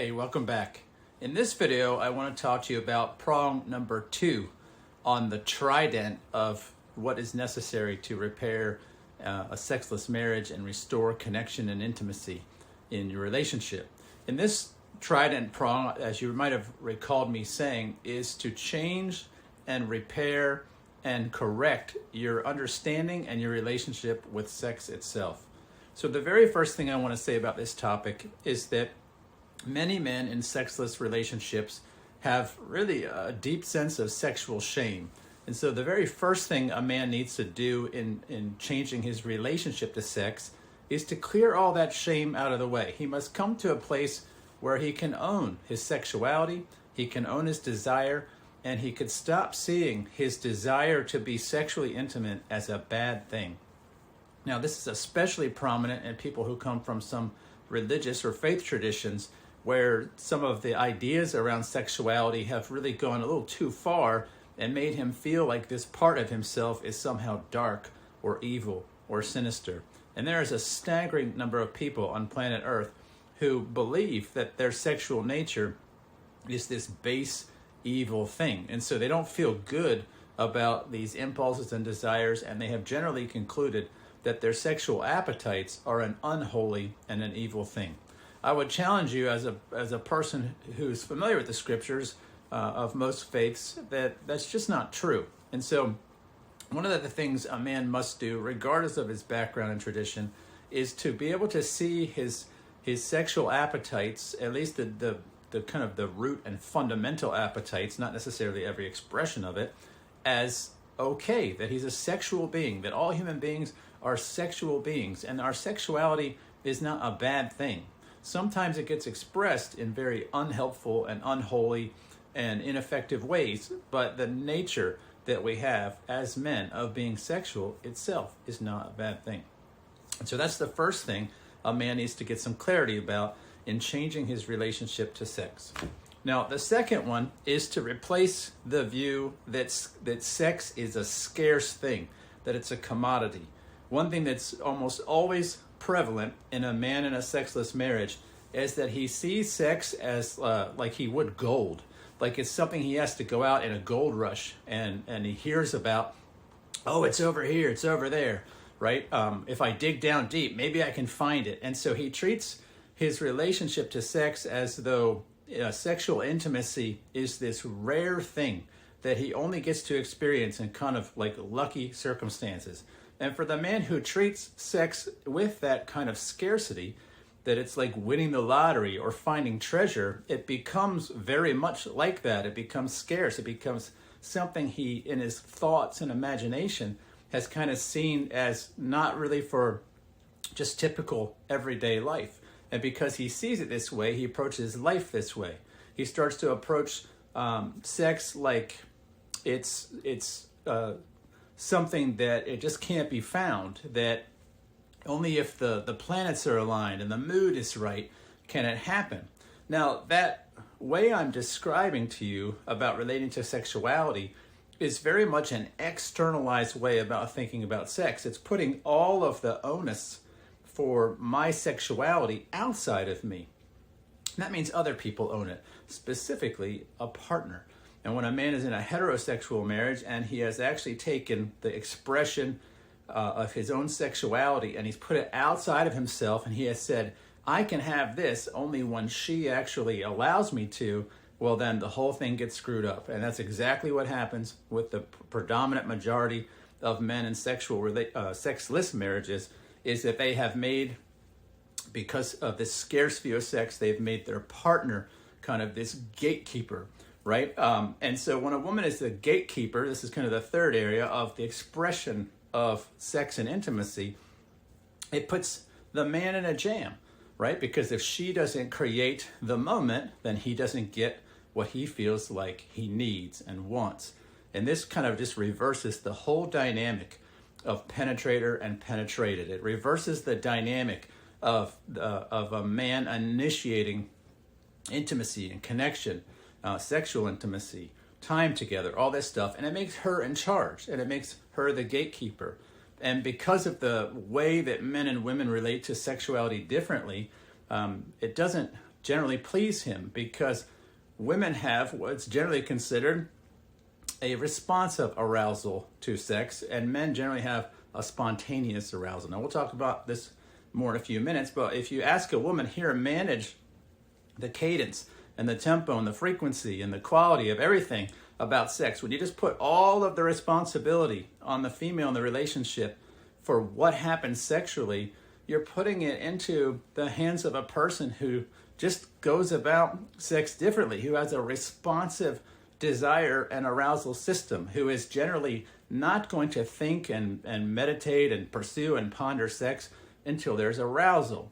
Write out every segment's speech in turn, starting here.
Hey, welcome back. In this video, I want to talk to you about prong number 2 on the trident of what is necessary to repair a sexless marriage and restore connection and intimacy in your relationship. In this trident prong, as you might have recalled me saying, is to change and repair and correct your understanding and your relationship with sex itself. So the very first thing I want to say about this topic is that many men in sexless relationships have really a deep sense of sexual shame. And so the very first thing a man needs to do in changing his relationship to sex is to clear all that shame out of the way. He must come to a place where he can own his sexuality, he can own his desire, and he could stop seeing his desire to be sexually intimate as a bad thing. Now, this is especially prominent in people who come from some religious or faith traditions where some of the ideas around sexuality have really gone a little too far and made him feel like this part of himself is somehow dark or evil or sinister. And there is a staggering number of people on planet Earth who believe that their sexual nature is this base evil thing. And so they don't feel good about these impulses and desires, and they have generally concluded that their sexual appetites are an unholy and an evil thing. I would challenge you as a person who's familiar with the scriptures of most faiths that that's just not true. And so one of the things a man must do, regardless of his background and tradition, is to be able to see his sexual appetites, at least the kind of the root and fundamental appetites, not necessarily every expression of it, as okay, that he's a sexual being, that all human beings are sexual beings, and our sexuality is not a bad thing. Sometimes it gets expressed in very unhelpful and unholy and ineffective ways, but the nature that we have as men of being sexual itself is not a bad thing. And so that's the first thing a man needs to get some clarity about in changing his relationship to sex. Now, the second one is to replace the view that sex is a scarce thing, that it's a commodity. One thing that's almost always prevalent in a man in a sexless marriage is that he sees sex as like he would gold, like it's something he has to go out in a gold rush and he hears about, oh, it's over here, it's over there, right? If I dig down deep, maybe I can find it. And so he treats his relationship to sex as though sexual intimacy is this rare thing that he only gets to experience in kind of like lucky circumstances. And for the man who treats sex with that kind of scarcity, that it's like winning the lottery or finding treasure, it becomes very much like that. It becomes scarce. It becomes something he, in his thoughts and imagination, has kind of seen as not really for just typical everyday life. And because he sees it this way, he approaches life this way. He starts to approach sex like it's something that it just can't be found, that only if the planets are aligned and the mood is right can it happen. Now, that way I'm describing to you about relating to sexuality is very much an externalized way about thinking about sex. It's putting all of the onus for my sexuality outside of me. That means other people own it, specifically a partner. And when a man is in a heterosexual marriage and he has actually taken the expression of his own sexuality and he's put it outside of himself and he has said, I can have this only when she actually allows me to, well, then the whole thing gets screwed up. And that's exactly what happens with the predominant majority of men in sexless marriages, is that they have made, because of this scarce view of sex, they've made their partner kind of this gatekeeper, right? And so when a woman is the gatekeeper, this is kind of the third area of the expression of sex and intimacy, it puts the man in a jam, right? Because if she doesn't create the moment, then he doesn't get what he feels like he needs and wants. And this kind of just reverses the whole dynamic of penetrator and penetrated. It reverses the dynamic of a man initiating intimacy and connection, sexual intimacy, time together, all this stuff, and it makes her in charge, and it makes her the gatekeeper. And because of the way that men and women relate to sexuality differently, it doesn't generally please him, because women have what's generally considered a responsive arousal to sex, and men generally have a spontaneous arousal. Now, we'll talk about this more in a few minutes, but if you ask a woman here, manage the cadence and the tempo and the frequency and the quality of everything about sex, when you just put all of the responsibility on the female in the relationship for what happens sexually, you're putting it into the hands of a person who just goes about sex differently, who has a responsive desire and arousal system, who is generally not going to think and meditate and pursue and ponder sex until there's arousal.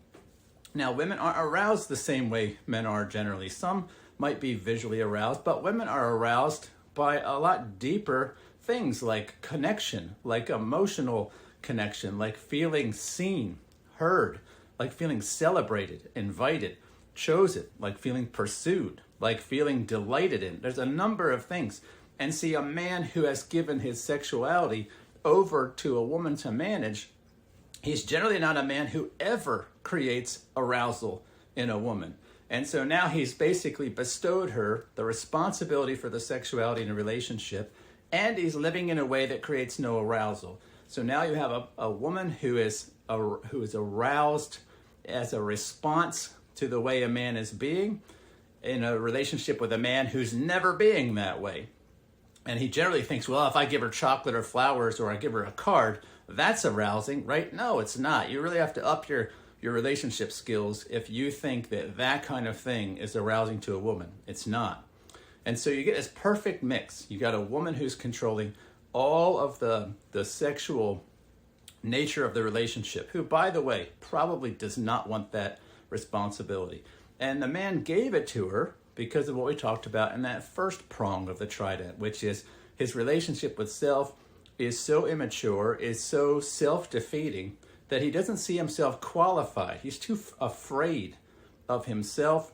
Now, women aren't aroused the same way men are generally. Some might be visually aroused, but women are aroused by a lot deeper things like connection, like emotional connection, like feeling seen, heard, like feeling celebrated, invited, chosen, like feeling pursued, like feeling delighted in. There's a number of things. And see, a man who has given his sexuality over to a woman to manage, he's generally not a man who ever creates arousal in a woman. And so now he's basically bestowed her the responsibility for the sexuality in a relationship, and he's living in a way that creates no arousal. So now you have a woman who is aroused as a response to the way a man is being, in a relationship with a man who's never being that way. And he generally thinks, well, if I give her chocolate or flowers or I give her a card, that's arousing, right? No, it's not. You really have to up your relationship skills if you think that that kind of thing is arousing to a woman. It's not. And so you get this perfect mix. You got a woman who's controlling all of the sexual nature of the relationship, who, by the way, probably does not want that responsibility. And the man gave it to her because of what we talked about in that first prong of the trident, which is his relationship with self is so immature, is so self-defeating, that he doesn't see himself qualified. He's too afraid of himself,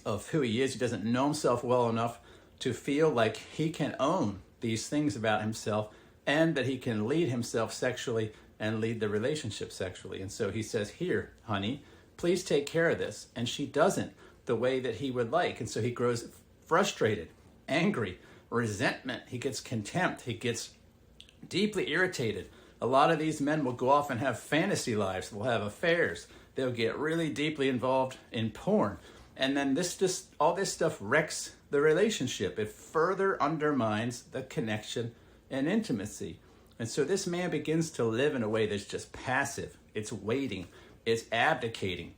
of who he is. He doesn't know himself well enough to feel like he can own these things about himself and that he can lead himself sexually and lead the relationship sexually. And so he says, here, honey, please take care of this. And she doesn't the way that he would like. And so he grows frustrated, angry, resentment. He gets contempt. He gets deeply irritated. A lot of these men will go off and have fantasy lives. They'll have affairs. They'll get really deeply involved in porn. And then all this stuff wrecks the relationship. It further undermines the connection and intimacy. And so this man begins to live in a way that's just passive. It's waiting. It's abdicating.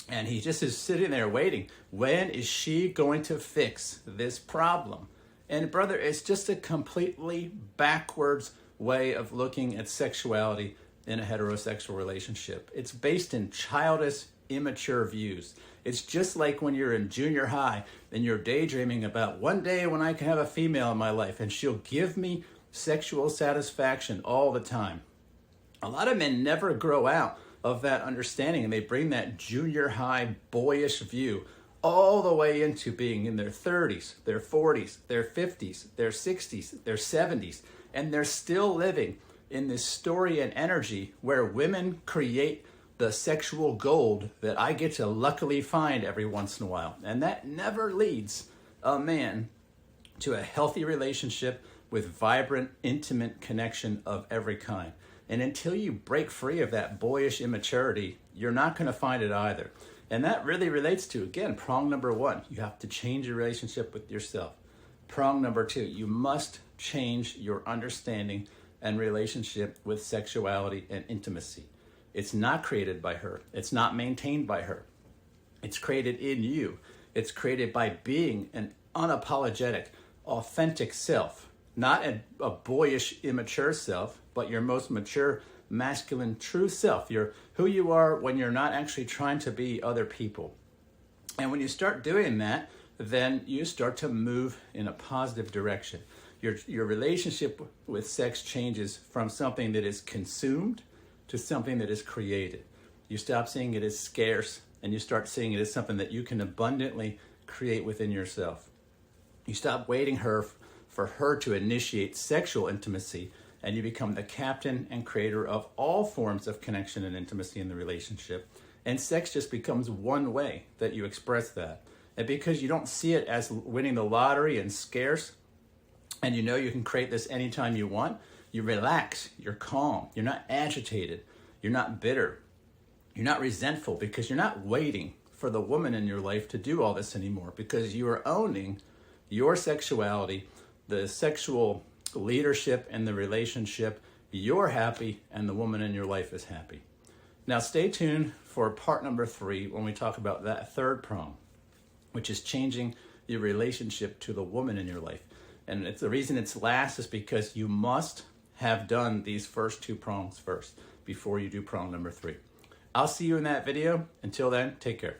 And he just is sitting there waiting. When is she going to fix this problem? And brother, it's just a completely backwards way of looking at sexuality in a heterosexual relationship. It's based in childish, immature views. It's just like when you're in junior high and you're daydreaming about one day when I can have a female in my life and she'll give me sexual satisfaction all the time. A lot of men never grow out of that understanding, and they bring that junior high boyish view all the way into being in their 30s, their 40s, their 50s, their 60s, their 70s, and they're still living in this story and energy where women create the sexual gold that I get to luckily find every once in a while. And that never leads a man to a healthy relationship with vibrant, intimate connection of every kind. And until you break free of that boyish immaturity, you're not going to find it either. And that really relates to, again, prong number one. You have to change your relationship with yourself. Prong number two, you must change your understanding and relationship with sexuality and intimacy. It's not created by her. It's not maintained by her. It's created in you. It's created by being an unapologetic, authentic self. Not a boyish, immature self, but your most mature, masculine, true self. You're who you are when you're not actually trying to be other people. And when you start doing that, then you start to move in a positive direction. Your relationship with sex changes from something that is consumed to something that is created. You stop seeing it as scarce, and you start seeing it as something that you can abundantly create within yourself. You stop waiting for her to initiate sexual intimacy, and you become the captain and creator of all forms of connection and intimacy in the relationship. And sex just becomes one way that you express that. And because you don't see it as winning the lottery and scarce, and you know you can create this anytime you want, you relax, you're calm, you're not agitated, you're not bitter, you're not resentful, because you're not waiting for the woman in your life to do all this anymore, because you are owning your sexuality, the sexual leadership in the relationship. You're happy and the woman in your life is happy. Now stay tuned for part number 3 when we talk about that third prong, which is changing your relationship to the woman in your life. And it's the reason it's last is because you must have done these first 2 prongs first before you do prong number 3. I'll see you in that video. Until then, take care.